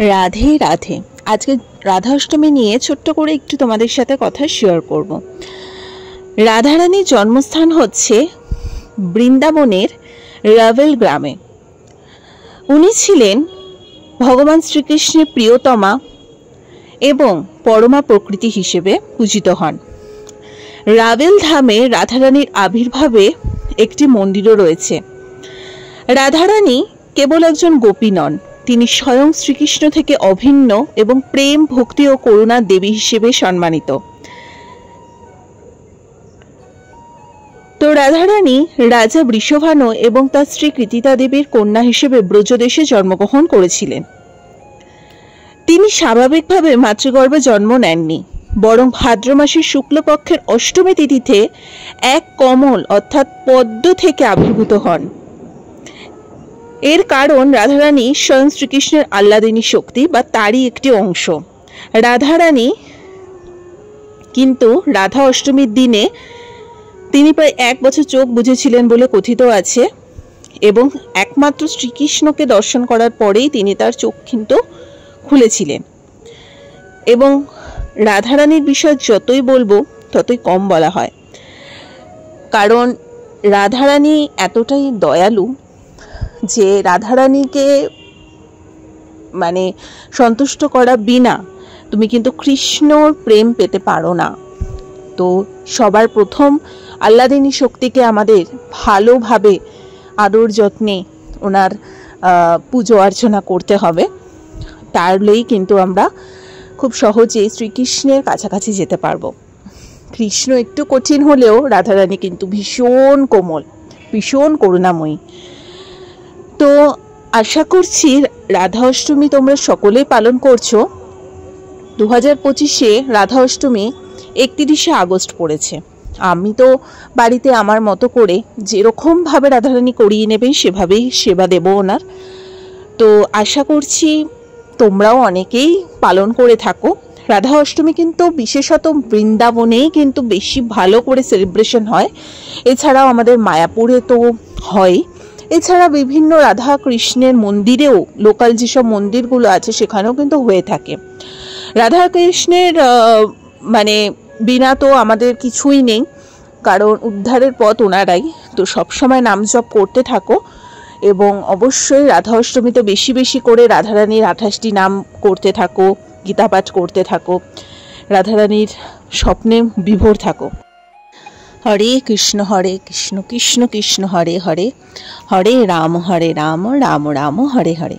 রাধে রাধে। আজকে রাধাষ্টমী নিয়ে ছোট্ট করে একটু তোমাদের সাথে কথা শেয়ার করব। রাধারানীর জন্মস্থান হচ্ছে বৃন্দাবনের রাভেল গ্রামে। উনি ছিলেন ভগবান শ্রীকৃষ্ণের প্রিয়তমা এবং পরমা প্রকৃতি হিসেবে পূজিত হন। রাভেল ধামে রাধারানীর আবির্ভাবে একটি মন্দিরও রয়েছে। রাধারানী কেবল একজন গোপী নন, তিনি স্বয়ং শ্রীকৃষ্ণ থেকে অভিন্ন এবং প্রেম, ভক্তি ও করুণার দেবী হিসেবে সম্মানিত। তো রাধারানী রাজা বৃষভানু এবং তার স্ত্রী কৃতিকা দেবীর কন্যা হিসেবে ব্রজদেশে জন্মগ্রহণ করেছিলেন। তিনি স্বাভাবিকভাবে মাতৃগর্ভে জন্ম নেননি, বরং ভাদ্র মাসের শুক্লপক্ষের অষ্টমী তিথিতে এক কমল অর্থাৎ পদ্ম থেকে আবির্ভূত হন। এর কারণ রাধারানী স্বয়ং শ্রীকৃষ্ণের আহ্লাদিনী শক্তি বা তারই একটি অংশ। রাধারানী কিন্তু রাধা অষ্টমীর দিনে তিনি প্রায় 1 বছর চোখ বুজেছিলেন বলে কথিত আছে, এবং একমাত্র শ্রীকৃষ্ণকে দর্শন করার পরেই তিনি তার চোখ কিন্তু খুলেছিলেন। এবং রাধারানীর বিষয় যতই বলবো ততই কম বলা হয়, কারণ রাধারানী এতটাই দয়ালু যে রাধারানীকে সন্তুষ্ট করা বিনা তুমি কিন্তু কৃষ্ণর প্রেম পেতে পারো না। তো সবার প্রথম আহ্লাদিনী শক্তিকে আমাদের ভালোভাবে আদর যত্নে ওনার পুজো অর্চনা করতে হবে, তাহলেই কিন্তু আমরা খুব সহজেই শ্রীকৃষ্ণের কাছাকাছি যেতে পারবো। কৃষ্ণ একটু কঠিন হলেও রাধারানী কিন্তু ভীষণ কোমল, ভীষণ করুণাময়ী। তো আশা করছি রাধা অষ্টমী তোমরা সকলেই পালন করছো। 2025-এ রাধা অষ্টমী 31শে আগস্ট পড়েছে। আমি তো বাড়িতে আমার মতো করে যেরকমভাবে রাধারানী করিয়ে নেবেন সেভাবেই সেবা দেব ওনার। তো আশা করছি তোমরাও অনেকেই পালন করে থাকো। রাধা অষ্টমী কিন্তু বিশেষত বৃন্দাবনেই কিন্তু বেশি ভালো করে সেলিব্রেশন হয়। এছাড়াও আমাদের মায়াপুরে তো হয়, এছাড়া বিভিন্ন রাধা কৃষ্ণের মন্দিরেও, লোকাল যেসব মন্দিরগুলো আছে সেখানেও কিন্তু হয়ে থাকে। রাধা কৃষ্ণের বিনা তো আমাদের কিছুই নেই, কারণ উদ্ধারের পথ ওনারাই। তো সবসময় নাম জপ করতে থাকো, এবং অবশ্যই রাধা অষ্টমীতে বেশি বেশি করে রাধারানীর 28টি নাম করতে থাকো, গীতাপাঠ করতে থাকো, রাধারানীর স্বপ্নে বিভোর থাকো। হরে কৃষ্ণ কৃষ্ণ কৃষ্ণ হরে হরে, হরে রাম রাম রাম হরে হরে।